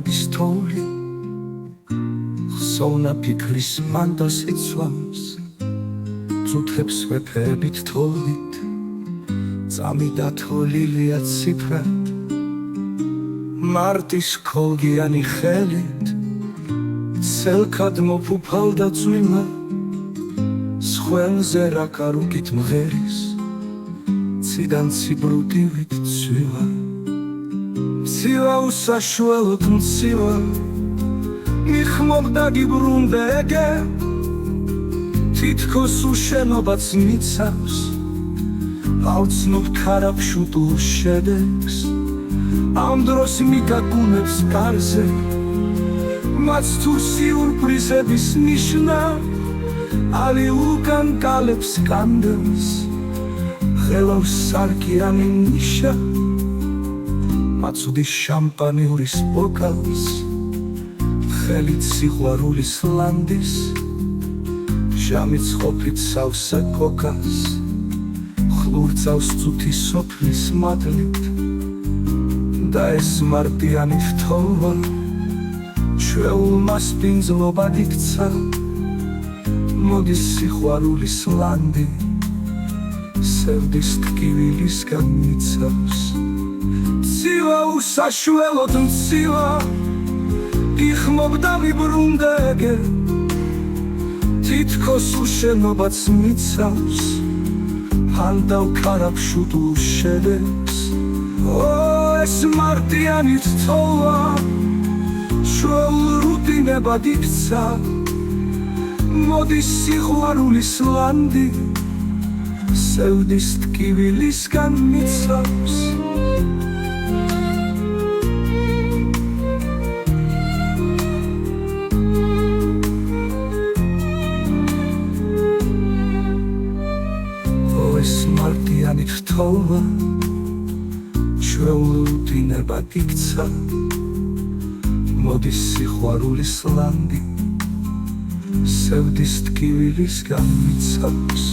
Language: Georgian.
ხარების თოვლი ხსოვნა ფიქრის მანდას იცვამს წუთებს ვეფებით თოვლით წამი დათოლილია ციფრად მარტის ქოლგიანი ხელით ცელქად მოფუფალდა წვიმა სხვენზე რა კარუკით მღერის ციდან ციბრუტივით ცვივა მცივა უსაშველოდ მცივა მიხმობდა გიბრუნდეგე თითქოს უშენობაც მიცავს ავცნობ ქარაფშუტულ შედეგს ამ დროს მიგაგუნებს კარზე მას თუ სიურპრიზების ნიშნა ალი უკან კალებს კანდელს ხელავს სარკიანი ნიშა მაცუდის შამპანიურის ბოკალს ხელით სიყვარულის ლანდის ჟამით ყოფით სავსე კოკას ხლურწავს წუთი სოფლის მადლით და ეს მარტიანი თოვა ჩვეულმა სპინძლობად იქცა მოდის სიყვარულის ლანდი სევდის ტკივილისგან მიცავს მცივა უსაშველოდ მცივა იხმობდა ვიბრუნდეგე თითქოს უშენობაც მიცავს ჰალდავ ქარაფშუტულ შედეგს ეს მარტიანი თოვა ჩვეულ რუტინებად იქცა მოდის სიყვარულის ლანდი სევდის ტკივილისგან მიცავს ეს მარტიანი თოვა ჩვეულ რუტინებად იქცა მოდის სიყვარულის ლანდი სევდის ტკივილისგან მიცავს